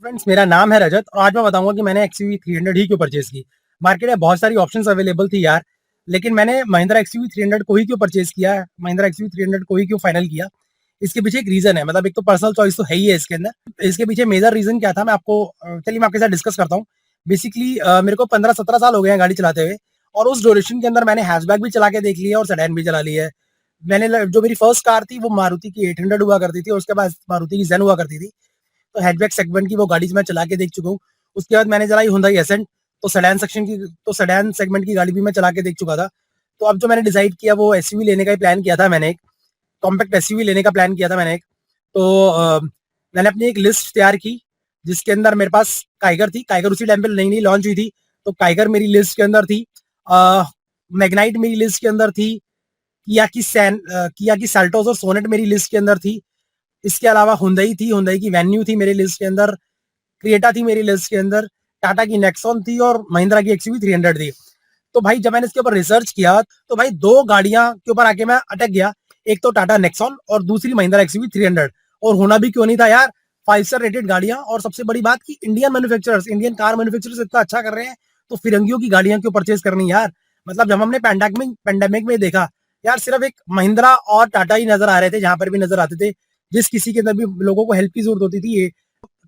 Friends, मेरा नाम है रजत और आज मैं बताऊंगा कि मैंने एक्सयूवी 300 ही क्यों परचेज की। मार्केट में बहुत सारी ऑप्शंस अवेलेबल थी यार, लेकिन मैंने महिंद्रा एक्सयूवी 300 को ही क्यों परचेज किया, महिंद्रा एक्सयूवी 300 को ही क्यों फाइनल किया। इसके पीछे एक रीजन है, मतलब एक तो पर्सनल चॉइस तो है ही है इसके अंदर। इसके पीछे मेजर रीजन क्या था, मैं आपको चलिए मैं आपके साथ डिस्कस करता हूँ। बेसिकली मेरे को 15-17 साल हो गए हैं गाड़ी चलाते हुए, और उस ड्यूरेशन के अंदर मैंने हैचबैक भी चला के देख लिया और सेडान भी चला लिया है। मैंने जो मेरी फर्स्ट कार थी वो मारुति की 800 हुआ करती थी और उसके बाद मारुति की जेन हुआ करती थी। तो हैचबैक सेगमेंट की वो गाड़ी मैं चला के देख चुका हूँ। उसके बाद मैंने चलाई हुंडई एसेंट, तो सेडान सेगमेंट की गाड़ी भी मैं चला के देख चुका था। तो अब जो मैंने डिसाइड किया वो एसयूवी लेने का ही प्लान किया था मैंने, एक कॉम्पैक्ट एसयूवी लेने का प्लान किया था मैंने एक। तो मैंने अपनी एक लिस्ट तैयार की जिसके अंदर मेरे पास काइगर थी। काइगर उसी टाइम पे नई नई लॉन्च हुई थी, तो काइगर मेरी लिस्ट के अंदर थी। मैग्नाइट मेरी लिस्ट के अंदर थी। किया की सेल्टोस और सोनेट मेरी लिस्ट के अंदर थी। इसके अलावा हुंडई थी, हुंडई की वेन्यू थी मेरी लिस्ट के अंदर। क्रिएटा थी मेरी लिस्ट के अंदर। टाटा की नेक्सॉन थी और महिंद्रा की एक्सयूवी 300 थी। तो भाई जब मैंने इसके ऊपर रिसर्च किया तो भाई दो गाड़ियां के ऊपर आके मैं अटक गया। एक तो टाटा नेक्सॉन और दूसरी महिंद्रा एक्सयूवी 300। और होना भी क्यों नहीं था यार, 5 स्टार रेटेड गाड़ियां, और सबसे बड़ी बात की Indian manufacturers, Indian car manufacturers इतना अच्छा कर रहे हैं, तो फिरंगियों की गाड़ियां क्यों परचेज करनी यार। मतलब जब हमने पेंडेमिक में देखा यार, सिर्फ एक महिंद्रा और टाटा ही नजर आ रहे थे, जहां पर भी नजर आते थे। जिस किसी के अंदर भी लोगों को हेल्प की जरूरत होती थी, ये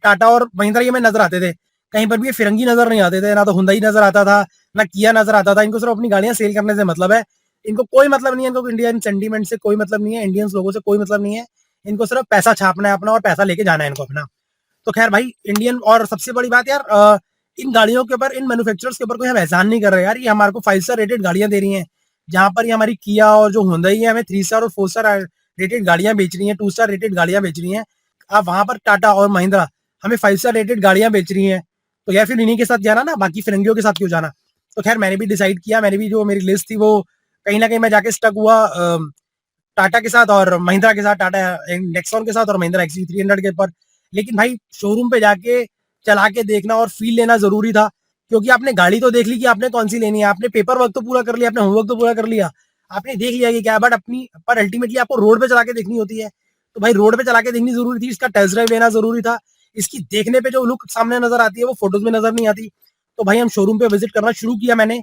टाटा और महिंद्रा ये में नजर आते थे। कहीं पर भी ये फिरंगी नजर नहीं आते थे, ना तो हुंडई नजर आता था, ना किया नजर आता था। इनको सिर्फ अपनी गाड़ियां सेल करने से मतलब है। इनको कोई मतलब नहीं है, इनको इंडियन सेंटीमेंट से कोई मतलब नहीं है, इंडियंस लोगों से कोई मतलब नहीं है। इनको सिर्फ पैसा छापना है अपना और पैसा लेके जाना है इनको अपना। तो खैर भाई, इंडियन, और सबसे बड़ी बात यार, इन गाड़ियों के ऊपर, इन मैन्युफैक्चरर्स के ऊपर कोई हम एहसान नहीं कर रहे यार। ये हमारे को 5 स्टार रेटेड गाड़ियां दे रही हैं, जहां पर ये हमारी किया और जो हुंडई है हमें 3 स्टार और 4 स्टार रेटेड गाड़ियां बेच रही हैं, 2 स्टार रेटेड गाड़ियां बेच रही हैं। आप वहां पर टाटा और महिंद्रा हमें 5 स्टार रेटेड गाड़ियां बेच रही हैं, तो यार फिर इन्हीं के साथ जाना ना, बाकी फिरंगियों के साथ क्यों जाना। तो खैर मैंने भी डिसाइड किया, मैंने भी जो मेरी लिस्ट थी वो कहीं ना कहीं मैं जाके स्टक हुआ टाटा के साथ और महिंद्रा के साथ, टाटा नेक्सॉन के साथ और महिंद्रा एक्सयू 300 के ऊपर। लेकिन भाई शोरूम पे जाके चला के देखना और फील लेना जरूरी था, क्योंकि आपने गाड़ी तो देख ली कि आपने कौन सी लेनी है, आपने पेपर वर्क तो पूरा कर लिया, आपने होमवर्क तो पूरा कर लिया, आपने देख लिया कि क्या, बट अपनी पर अल्टीमेटली आपको रोड पे चला के देखनी होती है। तो भाई रोड पे चला के देखनी जरूरी थी, इसका टेस्ट ड्राइव लेना जरूरी था। इसकी देखने पे जो लुक सामने नजर आती है वो फोटोज में नजर नहीं आती। तो भाई हम शोरूम पे विजिट करना शुरू किया मैंने।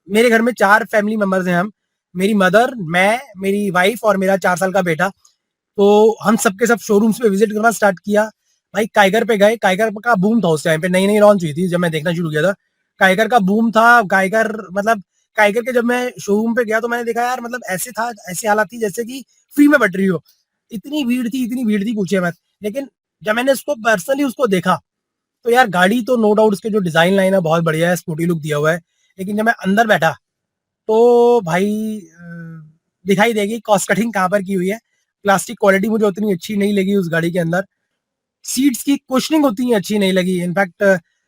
मेरे घर में 4 फैमिली मेंबर्स हैं हम, मेरी मदर, मैं, मेरी वाइफ और मेरा 4 साल का बेटा। तो हम सबके सब शोरूम्स पे विजिट करना स्टार्ट किया। भाई काइगर पे गए, काइगर का बूम था उस टाइम पे, नई नई लॉन्च हुई थी जब मैं देखना शुरू किया था। काइगर का बूम था। काइगर मतलब काइगर के जब मैं शोरूम पे गया तो मैंने देखा यार, मतलब ऐसे था, ऐसी हालत थी जैसे कि फ्री में बट रही हो। इतनी भीड़ थी पूछे मत। लेकिन जब मैंने उसको पर्सनली उसको देखा तो यार गाड़ी तो नो डाउट उसके जो डिजाइन लाइन है बहुत बढ़िया है, स्पोर्टी लुक दिया हुआ है। लेकिन जब मैं अंदर बैठा तो भाई दिखाई देगी कॉस्ट कटिंग कहाँ पर की हुई है। प्लास्टिक क्वालिटी मुझे उतनी अच्छी नहीं लगी उस गाड़ी के अंदर। सीट्स की कुशनिंग उतनी अच्छी नहीं लगी। इनफैक्ट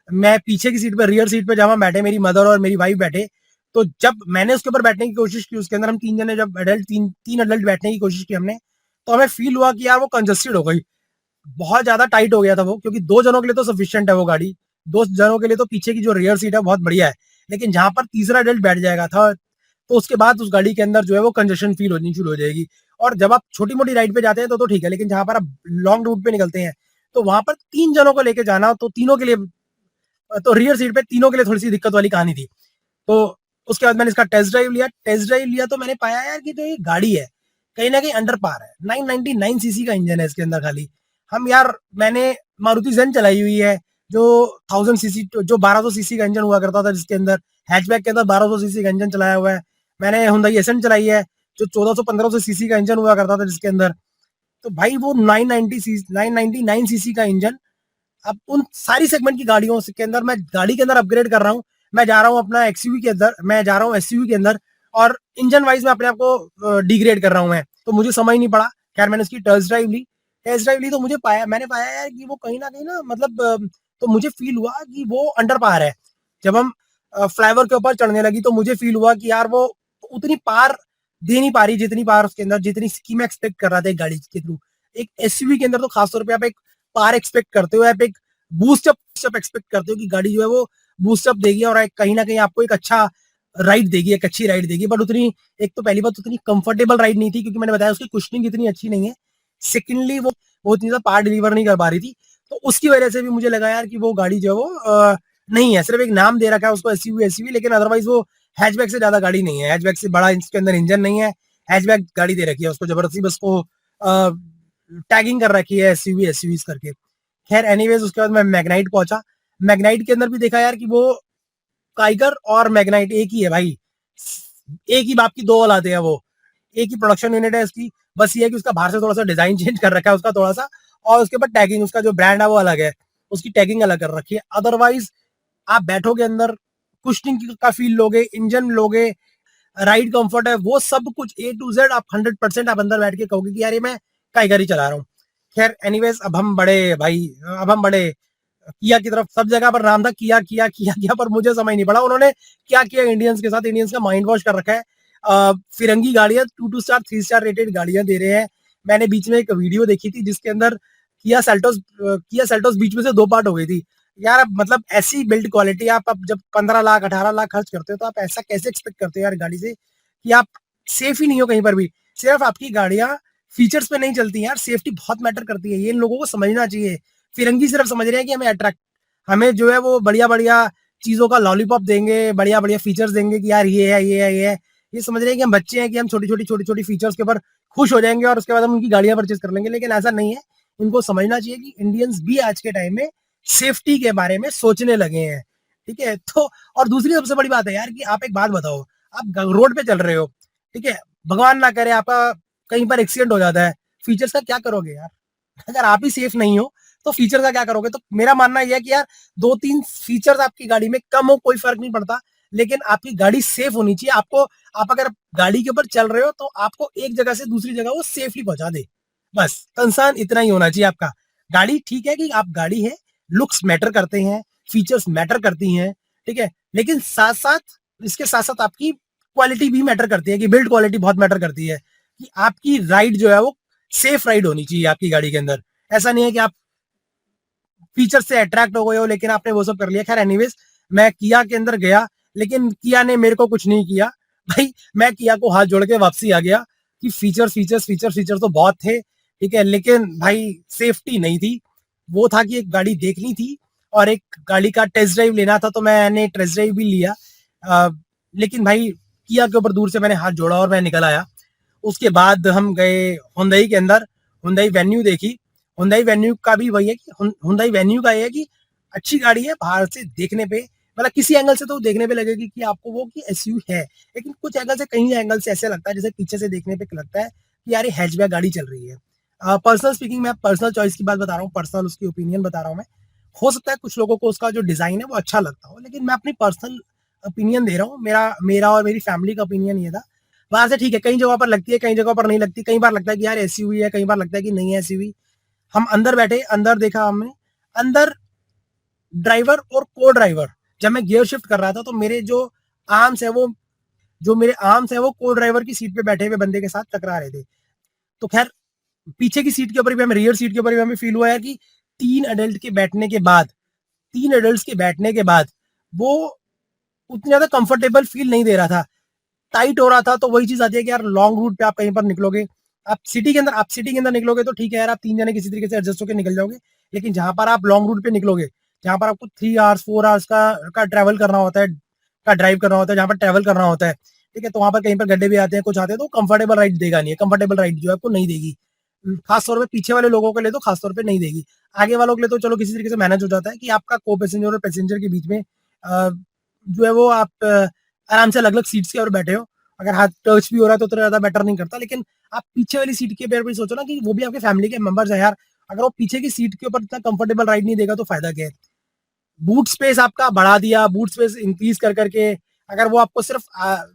मैं पीछे की सीट पे, रियर सीट पे जहां बैठे, मेरी मदर और मेरी वाइफ बैठे, तो जब मैंने उसके ऊपर बैठने की कोशिश की, उसके अंदर हम 3 जने जब अडल्ट, तीन अडल्ट बैठने की कोशिश की हमने, तो हमें फील हुआ कि यार वो कंजस्टेड हो गई, बहुत ज्यादा टाइट हो गया था वो। क्योंकि 2 जनों के लिए तो सफिशियंट है वो गाड़ी, 2 जनों के लिए तो पीछे की जो रियर सीट है बहुत बढ़िया है। लेकिन जहां पर तीसरा अडल्ट बैठ जाएगा था, तो उसके बाद उस गाड़ी के अंदर जो है वो कंजेशन फील होनी शुरू हो जाएगी। और जब आप छोटी मोटी राइड पे जाते हैं तो ठीक है, लेकिन जहां पर आप लॉन्ग रूट पे निकलते हैं तो वहां पर 3 जनों को लेके जाना, तो तीनों के लिए, तो रियर सीट पे तीनों के लिए थोड़ी सी दिक्कत वाली कहानी थी। तो उसके बाद मैंने इसका टेस्ट ड्राइव लिया तो मैंने पाया यार कि जो ये गाड़ी है कहीं ना कहीं अंडर पार है। 999 सीसी का इंजन है इसके अंदर खाली। हम यार, मैंने मारुति जेन चलाई हुई है जो 1000 सीसी, जो 1200 सीसी का इंजन हुआ करता था, जिसके अंदर हैचबैक के अंदर 1200 सीसी का इंजन चलाया हुआ है। मैंने हुंडई एसेंट चलाई है जो 1400-1500 सीसी का इंजन हुआ करता था जिसके अंदर। तो भाई वो 999 सीसी का इंजन, अब उन सारी सेगमेंट की गाड़ियों के अंदर मैं गाड़ी के अंदर अपग्रेड कर रहा हूँ। मैं जा रहा हूँ अपना एक्सयूवी के अंदर, मैं जा रहा हूँ एसयूवी के अंदर, और इंजन वाइज मैं अपने आप को डिग्रेड कर रहा हूँ मैं। तो मुझे समझ नहीं पड़ा। खैर मैंने उसकी टेस्ट ड्राइव ली तो मैंने पाया यार कि वो कहीं ना मतलब तो मुझे फील हुआ कि वो अंडर पार है। जब हम फ्लाईओवर के ऊपर चढ़ने लगी तो मुझे फील हुआ कि यार वो उतनी पार दे नहीं पा रही जितनी पार उसके अंदर, जितनी की मैं एक्सपेक्ट कर रहा था एक गाड़ी के थ्रू। एक एसयूवी के अंदर तो खासतौर पे आप एक पार एक्सपेक्ट करते हो, आप एक बूस्ट अप एक्सपेक्ट करते हो कि गाड़ी जो है वो बूस्ट अप देगी और कहीं ना कहीं आपको एक अच्छा राइड देगी, एक अच्छी राइड देगी। बट उतनी, एक तो पहली बात उतनी कंफर्टेबल राइड नहीं थी, क्योंकि मैंने बताया उसकी कुशनिंग इतनी अच्छी नहीं है। सेकेंडली वो इतनी ज्यादा पार डिलीवर नहीं कर पा रही थी। तो उसकी वजह से भी मुझे लगा यार कि वो गाड़ी जो है वो नहीं है, सिर्फ एक नाम दे रखा है उसको एसयूवी, लेकिन अदरवाइज वो हैचबैक से ज्यादा गाड़ी नहीं है, हैचबैक से बड़ा इसके अंदर इंजन नहीं है, हैचबैक गाड़ी दे रखी है उसको जबरदस्ती, बस को टैगिंग कर रखी है एसयूवी करके। खैर एनीवेज उसके बाद मैं मैग्नाइट पहुंचा। मैग्नाइट के अंदर भी देखा यार कि वो काइगर और मैग्नाइट एक ही है भाई, एक ही बाप की दो औलादे हैं वो, एक ही प्रोडक्शन यूनिट है इसकी। बस ये है कि उसका बाहर से थोड़ा सा डिजाइन चेंज कर रखा है उसका थोड़ा सा, और उसके बाद टैगिंग, उसका जो ब्रांड है वो अलग है, उसकी टैगिंग अलग कर रखी है। अदरवाइज आप बैठोगे अंदर, कुशनिंग का फील लोगे, इंजन लोगे, राइड कंफर्ट है, वो सब कुछ ए टू जेड आप 100% आप अंदर बैठ के कहोगे कि यार ये मैं काइगर ही चला रहा हूँ। खैर एनीवेज अब हम बड़े भाई, अब हम बड़े किया की तरफ, सब जगह पर नाम था किया किया किया किया, पर मुझे समझ नहीं पड़ा उन्होंने क्या किया इंडियंस के साथ। इंडियंस का माइंड वॉश कर रखा है। फिरंगी गाड़ियां 2 स्टार 3 स्टार रेटेड गाड़ियां दे रहे हैं। मैंने बीच में एक वीडियो देखी थी जिसके अंदर किया सेल्टोस बीच में से 2 पार्ट हो गई थी। यार अब मतलब ऐसी बिल्ड क्वालिटी, आप अब जब 15 लाख 18 लाख खर्च करते हो तो आप ऐसा कैसे एक्सपेक्ट करते हो यार गाड़ी से कि आप सेफ ही नहीं हो कहीं पर भी। सिर्फ आपकी गाड़ियां फीचर्स पे नहीं चलती यार, सेफ्टी बहुत मैटर करती है, ये इन लोगों को समझना चाहिए। फिरंगी सिर्फ समझ रहे हैं कि हमें अट्रैक्ट, हमें जो है वो बढ़िया बढ़िया चीजों का लॉलीपॉप देंगे, बढ़िया बढ़िया फीचर्स देंगे कि यार ये है ये है ये है। ये समझ रहे हैं कि हम बच्चे हैं कि हम छोटी छोटी फीचर्स के ऊपर खुश हो जाएंगे और उसके बाद हम उनकी गाड़ियां परचेज कर लेंगे, लेकिन ऐसा नहीं है। इनको समझना चाहिए कि इंडियंस भी आज के टाइम में सेफ्टी के बारे में सोचने लगे हैं। ठीक है, तो और दूसरी सबसे बड़ी बात है यार कि आप एक बात बताओ, आप रोड पे चल रहे हो, ठीक है, भगवान ना करे आपका कहीं पर एक्सीडेंट हो जाता है, फीचर्स का क्या करोगे यार? अगर आप ही सेफ नहीं हो तो फीचर का क्या करोगे? तो मेरा मानना यह है कि यार 2-3 फीचर्स आपकी गाड़ी में कम हो कोई फर्क नहीं पड़ता, लेकिन आपकी गाड़ी सेफ होनी चाहिए। आपको, आप अगर गाड़ी के ऊपर चल रहे हो तो आपको एक जगह से दूसरी जगह वो सेफली पहुंचा दे, बस कंसर्न इतना ही होना चाहिए आपका। गाड़ी ठीक है कि आप गाड़ी है, लुक्स मैटर करते हैं, फीचर्स मैटर करती हैं, ठीक है, लेकिन साथ साथ इसके साथ साथ आपकी क्वालिटी भी मैटर करती है, कि बिल्ड क्वालिटी बहुत मैटर करती है, कि आपकी राइड जो है वो सेफ राइड होनी चाहिए आपकी गाड़ी के अंदर। ऐसा नहीं है कि आप फीचर से अट्रैक्ट हो गए हो लेकिन आपने वो सब कर लिया। खैर एनीवेज मैं किया के अंदर गया, लेकिन किया ने मेरे को कुछ नहीं किया भाई। मैं किया को हाथ जोड़ के वापसी आ गया कि फीचर तो बहुत थे, ठीक है, लेकिन भाई सेफ्टी नहीं थी। वो था कि एक गाड़ी देखनी थी और एक गाड़ी का टेस्ट ड्राइव लेना था, तो मैंने टेस्ट ड्राइव भी लिया। लेकिन भाई किया के ऊपर दूर से मैंने हाथ जोड़ा और मैं निकल आया। उसके बाद हम गए हुंडई के अंदर, हुंडई वेन्यू देखी। हुंडई वेन्यू का भी वही है कि हुंडई वेन्यू का ये है कि अच्छी गाड़ी है, बाहर से देखने पे मतलब किसी एंगल से तो देखने पे लगेगी कि आपको वो कि एसयू है, लेकिन कुछ एंगल से, कई एंगल से ऐसे लगता है जैसे पीछे से देखने पे लगता है कि यार ये हैचबैक गाड़ी चल रही है। पर्सनल स्पीकिंग, मैं पर्सनल चॉइस की बात बता रहा हूँ, पर्सनल उसकी ओपिनियन बता रहा हूँ मैं। हो सकता है कुछ लोगों को उसका जो डिजाइन है वो अच्छा लगता हो, लेकिन मैं अपनी पर्सनल ओपिनियन दे रहा हूँ। मेरा मेरा और मेरी फैमिली का ओपिनियन ये था। वहां से ठीक है, कई जगह पर लगती है, कई जगह पर नहीं लगती। कई बार लगता है कि यार एसयूवी है, कई बार लगता है कि नहीं है एसयूवी। हम अंदर बैठे, अंदर देखा हमने, अंदर ड्राइवर और को ड्राइवर, जब मैं गियर शिफ्ट कर रहा था तो मेरे जो आर्म्स है वो, को ड्राइवर की सीट पे बैठे हुए बंदे के साथ टकरा रहे थे। तो खैर पीछे की सीट के ऊपर भी हमें, रियर सीट के ऊपर भी हमें फील हुआ है कि 3 एडल्ट के बैठने के बाद वो उतनी ज्यादा कंफर्टेबल फील नहीं दे रहा था, टाइट हो रहा था। तो वही चीज आती है कि यार लॉन्ग रूट पे आप कहीं पर निकलोगे, आप सिटी के अंदर निकलोगे तो ठीक है यार, आप 3 जने किसी तरीके से एडजस्ट होकर निकल जाओगे। लेकिन जहां पर आप लॉन्ग रूट पे निकलोगे, जहां पर आपको 3 आवर्स 4 आवर्स का ट्रैवल करना होता है, का ड्राइव करना होता है, जहां पर ट्रैवल करना होता है, ठीक है, तो वहां पर कहीं पर गड्ढे भी आते हैं, कुछ आते हैं, तो कंफर्टेबल राइड देगा नहीं है, कंफर्टेबल राइड जो है आपको नहीं देगी। खासतौर पे पीछे वाले लोगों के लिए तो खासतौर पे नहीं देगी। आगे वालों के लिए तो चलो किसी तरीके से मैनेज हो जाता है कि आपका को पैसेंजर और पैसेंजर के बीच में जो है वो आप आराम से अलग अलग सीट्स के ऊपर बैठे हो। अगर हाथ टच भी हो रहा है तो उतना ज्यादा बेटर नहीं करता, लेकिन आप पीछे वाली सीट के ऊपर भी सोचो ना कि वो भी आपके फैमिली के मेंबर्स है यार। अगर वो पीछे की सीट के ऊपर इतना कंफर्टेबल राइड नहीं देगा तो फायदा क्या है? बूट स्पेस आपका बढ़ा दिया, बूट स्पेस इंक्रीज कर करके, अगर वो आपको सिर्फ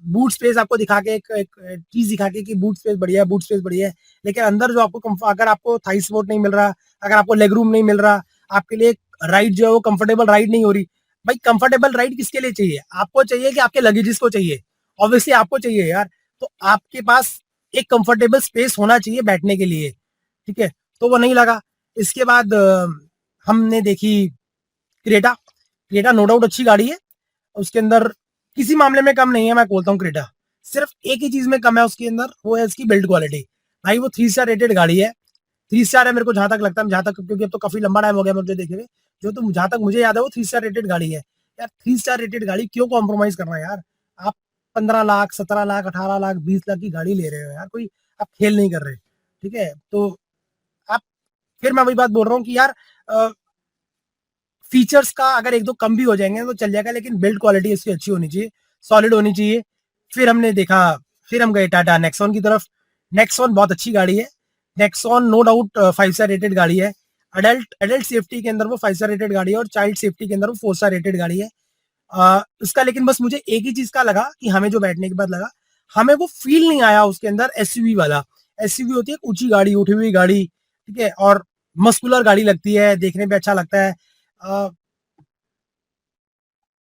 बूट स्पेस आपको दिखा के एक चीज दिखा के कि बूट स्पेस बढ़िया है, बूट स्पेस बढ़िया है, लेकिन अंदर जो आपको अगर आपको थाई सपोर्ट नहीं मिल रहा, अगर आपको लेग रूम नहीं मिल रहा, आपके लिए राइड जो है वो कंफर्टेबल राइड नहीं हो रही। भाई कंफर्टेबल राइड किसके लिए चाहिए? आपको चाहिए कि आपके लगेजेस को चाहिए? ऑब्वियसली आपको चाहिए यार। तो आपके पास एक कंफर्टेबल स्पेस होना चाहिए बैठने के लिए, ठीक है, तो वो नहीं लगा। इसके बाद हमने देखी क्रेटा। क्रेटा नो डाउट अच्छी गाड़ी है, उसके अंदर किसी मामले में कम नहीं है, मैं बोलता हूँ क्रेटा। सिर्फ एक ही चीज में कम है उसके अंदर, वो है इसकी बिल्ड क्वालिटी। भाई वो 3 स्टार रेटेड गाड़ी है, 3 स्टार है मेरे को जहाँ तक लगता है, जहाँ तक, क्योंकि अब तो काफी लंबा टाइम हो गया मुझे देखे हुए, जो तो जहाँ तक मुझे याद है वो 3 स्टार रेटेड गाड़ी है। यार 3 स्टार रेटेड गाड़ी क्यों कॉम्प्रोमाइज करना है यार? आप 15 लाख, 17 लाख, 18 लाख, 20 लाख की गाड़ी ले रहे हो यार, कोई आप खेल नहीं कर रहे, ठीक है? तो आप, फिर मैं वही बात बोल रहा हूँ कि यार फीचर्स का अगर एक दो कम भी हो जाएंगे तो चल जाएगा, लेकिन बिल्ड क्वालिटी इसकी अच्छी होनी चाहिए, सॉलिड होनी चाहिए। फिर हमने देखा, फिर हम गए टाटा नेक्सॉन की तरफ। नेक्सॉन बहुत अच्छी गाड़ी है, Nexon no doubt 5 star rated गाड़ी है। अडल्ट अडल्ट सेफ्टी के अंदर वो 5 स्टार रेटेड गाड़ी है, और चाइल्ड सेफ्टी के अंदर वो 4 स्टार रेटेड गाड़ी है। उसका लेकिन बस मुझे एक ही चीज का लगा कि हमें जो बैठने के बाद लगा, हमें वो फील नहीं आया उसके अंदर एसयूवी वाला। एसयूवी होती है ऊंची गाड़ी, उठी हुई गाड़ी, ठीक है, और मस्कुलर गाड़ी लगती है, देखने में अच्छा लगता है।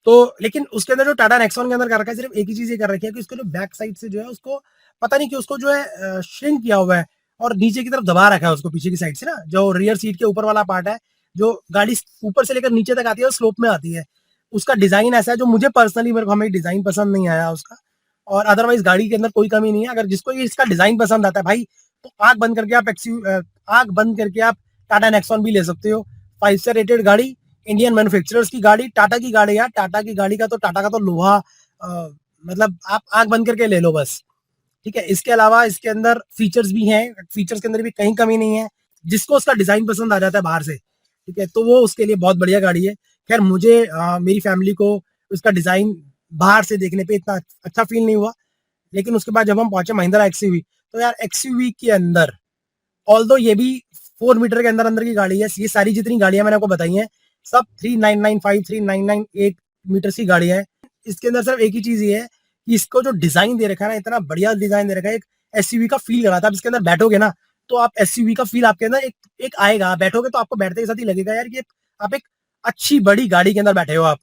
तो लेकिन उसके अंदर जो टाटा नेक्सॉन के अंदर कर रखा है, सिर्फ एक ही चीज ये कर रखी है कि उसको जो बैक साइड से जो है उसको पता नहीं कि उसको जो है श्रिंक किया हुआ है, और नीचे की तरफ दबा रखा है उसको पीछे की साइड से ना, जो रियर सीट के ऊपर वाला पार्ट है, जो गाड़ी ऊपर से लेकर नीचे तक आती है, स्लोप में आती है, उसका डिजाइन ऐसा है जो मुझे पर्सनली, मेरे को हमें डिजाइन पसंद नहीं आया उसका। और अदरवाइज गाड़ी के अंदर कोई कमी नहीं है, अगर जिसको ये इसका डिजाइन पसंद आता है भाई, तो आंख बंद करके आप आंख बंद करके आप टाटा नेक्सॉन भी ले सकते हो। 5 स्टार रेटेड गाड़ी, इंडियन मैन्युफैक्चरर्स की गाड़ी, टाटा की गाड़ी यार, टाटा की गाड़ी का तो, टाटा का तो लोहा, मतलब आप आंख बंद करके ले लो बस, ठीक है। इसके अलावा इसके अंदर फीचर्स भी हैं, फीचर्स के अंदर भी कहीं कमी नहीं है। जिसको उसका डिजाइन पसंद आ जाता है बाहर से, ठीक है, तो वो उसके लिए बहुत बढ़िया गाड़ी है। खैर मुझे मेरी फैमिली को उसका डिजाइन बाहर से देखने पे इतना अच्छा फील नहीं हुआ, लेकिन उसके बाद जब हम पहुंचे महिंद्रा एक्सयूवी, तो यार एक्सयूवी के अंदर, ऑल्दो ये भी 4 मीटर के अंदर अंदर की गाड़ी है, ये सारी जितनी गाड़ियां मैंने आपको बताई हैं सब 3995, 3998 मीटर की गाड़ियां हैं। इसके अंदर सिर्फ एक ही चीज ये है कि इसको जो डिजाइन दे रखा है ना, इतना बढ़िया डिजाइन दे रखा है, एक एसयूवी का फील कराता है। आप इसके अंदर बैठोगे ना, तो आप एसयूवी का फील आपके अंदर एक आएगा, बैठोगे तो आपको बैठते के साथ ही लगेगा यार कि आप एक अच्छी बड़ी गाड़ी के अंदर बैठे हो आप।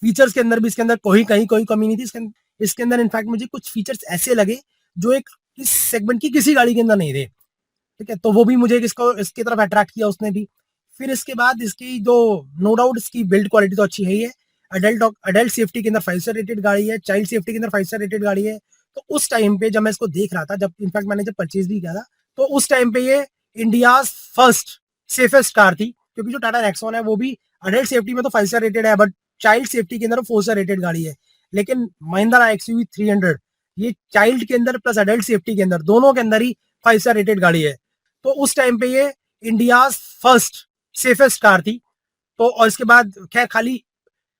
फीचर्स के अंदर भी इसके अंदर कोई कमी नहीं थी। इसके अंदर इनफैक्ट मुझे कुछ फीचर्स ऐसे लगे जो एक इस सेगमेंट की किसी गाड़ी के अंदर नहीं थे, ठीक है, तो वो भी मुझे इसको इसकी तरफ अट्रैक्ट किया उसने भी। फिर इसके बाद इसकी जो, नो डाउट इसकी बिल्ड क्वालिटी तो अच्छी है ही है। अडल्ट सेफ्टी के अंदर 5 स्टार रेटेड गाड़ी है, चाइल्ड सेफ्टी के अंदर 5 स्टार रेटेड गाड़ी है। तो उस टाइम पे जब मैं इसको देख रहा था, जब इनफैक्ट मैंने जब परचेज भी किया था, तो उस टाइम पे ये इंडिया फर्स्ट सेफेस्ट कार थी, क्योंकि जो टाटा नेक्सॉन है वो भी अडल्ट सेफ्टी में तो 5 स्टार रेटेड है, बट चाइल्ड सेफ्टी के अंदर 4 स्टार रेटेड गाड़ी है। लेकिन महिंद्रा एक्सयूवी 300 ये चाइल्ड के अंदर प्लस अडल्ट सेफ्टी के अंदर, दोनों के अंदर ही 5 स्टार रेटेड गाड़ी है। तो उस टाइम पे ये इंडिया फर्स्ट सेफेस्ट कार थी। तो और इसके बाद खैर खाली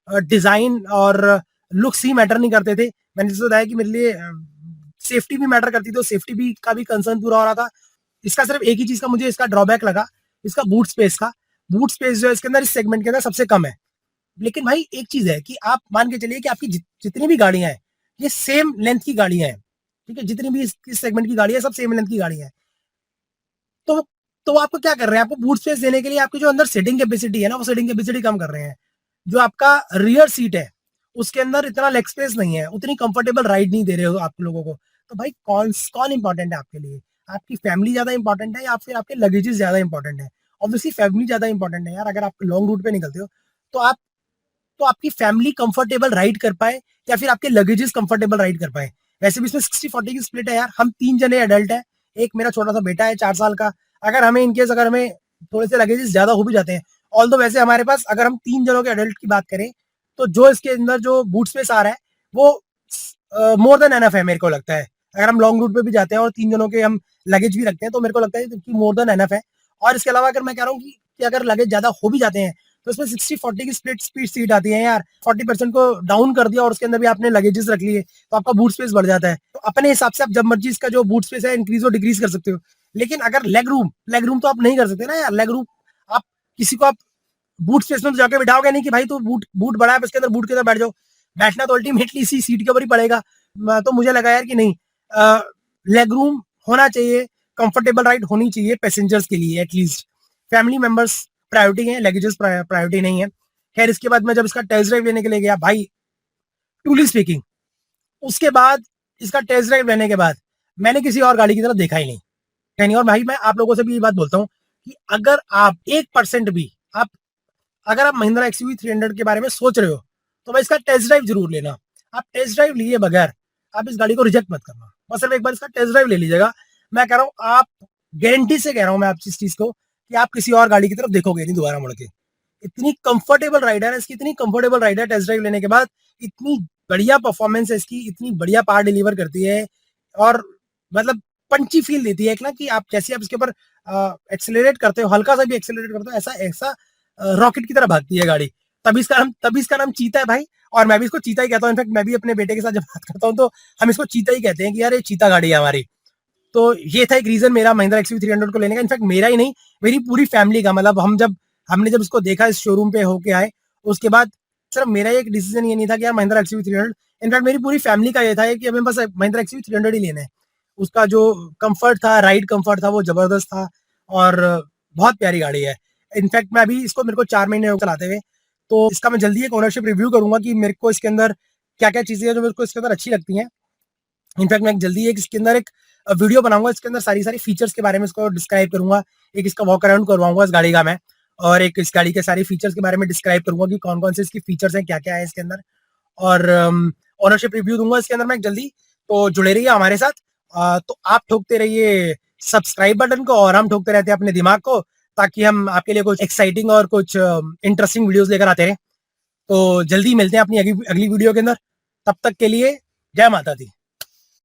डिजाइन और लुक्स ही मैटर नहीं करते थे, मैंने जैसे बताया कि मेरे लिए सेफ्टी भी मैटर करती थी, तो सेफ्टी भी का भी कंसर्न पूरा हो रहा था। इसका सिर्फ एक ही चीज का मुझे इसका ड्रॉबैक लगा, इसका बूट स्पेस का। बूट स्पेस जो है इसके अंदर, इस सेगमेंट के अंदर सबसे कम है। लेकिन भाई एक चीज है कि आप मान के चलिए कि आपकी जितनी भी गाड़ियां हैं, ये सेम लेंथ की गाड़ियां हैं, ठीक है, जितनी भी इस सेगमेंट की गाड़ी है सब सेम लेंथ की गाड़ी है। तो तो आपको क्या कर रहे हैं, आपको बूट स्पेस देने के लिए आपकी जो अंदर सीटिंग कैपेसिटी है ना, वो सीटिंग कैपेसिटी कम कर रहे हैं। जो आपका रियर सीट है उसके अंदर इतना लेग स्पेस नहीं है, उतनी कंफर्टेबल राइड नहीं दे रहे हो आप लोगों को। तो भाई कौन इंपॉर्टेंट है आपके लिए? आपकी फैमिली ज्यादा इंपॉर्टेंट है या फिर आपके लगेजेस ज्यादा इंपॉर्टेंट है? ऑब्वियसली फैमिली ज्यादा इंपॉर्टेंट है यार। अगर आप लॉन्ग रूट पे निकलते हो तो आप, तो आपकी फैमिली कंफर्टेबल राइड कर पाए या फिर आपके लगेजेस कंफर्टेबल राइड कर पाए। वैसे भी इसमें 60-40 की स्प्लिट है यार, हम 3 जने एडल्ट है, एक मेरा छोटा सा बेटा है 4 साल का। अगर हमें इनकेस अगर हमें थोड़े से लगेजेस ज्यादा हो भी जाते हैं, ऑल्दो वैसे हमारे पास, अगर हम 3 जनों के एडल्ट की बात करें, तो जो इसके अंदर जो बूट स्पेस आ रहा है वो मोर देन एनफ है मेरे को लगता है। अगर हम लॉन्ग रूट पे भी जाते हैं और 3 जनों के हम लगेज भी रखते हैं, तो मेरे को लगता है कि मोर देन एनफ है। और इसके अलावा अगर मैं कह रहा हूँ कि अगर लगेज ज्यादा हो भी जाते हैं, तो इसमें 60-40 की स्प्लिट स्पीड सीट आती है यार। 40% को डाउन कर दिया और उसके अंदर भी आपने लगेजेस रख लिए, तो आपका बूट स्पेस बढ़ जाता है। तो अपने हिसाब से आप जब मर्जी इसका जो बूट स्पेस है इंक्रीज और डिक्रीज कर सकते हो। लेकिन अगर लेग रूम तो आप नहीं कर सकते ना यार। लेग रूम आप किसी को आप बूट स्पेस में तो जाके बिठाओगे नहीं कि भाई तू बूट बूट बड़ा है उसके अंदर बूट के अंदर बैठ जाओ। बैठना तो अल्टीमेटली इसी सीट के ऊपर ही पड़ेगा। तो मुझे लगा यार कि नहीं, लेग रूम होना चाहिए, कंफर्टेबल राइड होनी चाहिए पैसेंजर्स के लिए एटलीस्ट। फैमिली मेंबर्स प्रायोरिटी है, लगेजेस प्रायोरिटी नहीं है। खैर इसके बाद मैं जब इसका टेस्ट ड्राइव लेने के लिए गया भाई, ट्रूली स्पीकिंग, उसके बाद इसका टेस्ट ड्राइव लेने के बाद मैंने किसी और गाड़ी की तरफ देखा ही नहीं। और भाई मैं आप लोगों से भी ये बात बोलता हूँ कि अगर आप 1% भी आप, अगर आप महिंद्रा एक्सयूवी 300 के बारे में सोच रहे हो, तो भाई इसका टेस्ट ड्राइव जरूर लेना। आप टेस्ट ड्राइव लिए बगैर आप इस गाड़ी को रिजेक्ट मत करना, बस सिर्फ एक बार इसका टेस्ट ड्राइव ले लीजिएगा। मैं कह रहा हूँ आप गारंटी से कह रहा हूँ मैं आप इस चीज को कि आप किसी और गाड़ी की तरफ देखोगे नहीं दोबारा मुड़ के। इतनी कंफर्टेबल राइडर है इसकी, इतनी कंफर्टेबल राइडर, टेस्ट ड्राइव लेने के बाद इतनी बढ़िया परफॉर्मेंस है इसकी, इतनी बढ़िया पावर डिलीवर करती है और मतलब पंची फील देती है एक ना, कि आप जैसे आप इसके ऊपर एक्सेलरेट करते हो, हल्का सा भी एक्सेलरेट करते हो, ऐसा ऐसा रॉकेट की तरह भागती है गाड़ी। तभी इसका नाम चीता है भाई। और मैं भी इसको चीता ही कहता हूँ। इनफैक्ट मैं भी अपने बेटे के साथ जब बात करता हूँ तो हम इसको चीता ही कहते हैं कि यार ये चीता गाड़ी है हमारी। तो ये था एक रीजन मेरा महिंद्रा एक्सयूवी 300 को लेने का। इनफैक्ट मेरा ही नहीं, मेरी पूरी फैमिली का। मतलब हमने जब इसको देखा इस शोरूम पे होके आए, उसके बाद सिर्फ मेरा एक डिसीजन ये नहीं था कि यार महिंद्रा एक्सयूवी 300, इनफैक्ट मेरी पूरी फैमिली का ये था कि हमें बस महिंद्रा एक्सयूवी 300 ही लेना है। उसका जो कंफर्ट था, राइड कंफर्ट था, वो जबरदस्त था और बहुत प्यारी गाड़ी है। इनफैक्ट मैं अभी इसको, मेरे को 4 महीने हो चलाते हुए, तो इसका मैं जल्दी एक ओनरशिप रिव्यू करूंगा कि मेरे को इसके अंदर क्या क्या चीजें हैं जो मेरे को इसके अंदर अच्छी लगती हैं। इनफैक्ट मैं जल्दी एक इसके अंदर एक वीडियो बनाऊंगा, इसके अंदर सारी सारी फीचर्स के बारे में इसको डिस्क्राइब करूंगा। एक इसका वॉक अराउंड करवाऊंगा इस गाड़ी का मैं, और एक इस गाड़ी के सारे फीचर्स के बारे में डिस्क्राइब करूंगा कि कौन कौन से इसकी फीचर्स हैं, क्या क्या है इसके अंदर, और ओनरशिप रिव्यू दूंगा इसके अंदर मैं जल्दी। तो जुड़े रहिए हमारे साथ। तो आप ठोकते रहिए सब्सक्राइब बटन को और हम ठोकते रहते हैं अपने दिमाग को, ताकि हम आपके लिए कुछ एक्साइटिंग और कुछ इंटरेस्टिंग वीडियोस लेकर आते रहें। तो जल्दी मिलते हैं अपनी अगली वीडियो के अंदर। तब तक के लिए जय माता दी।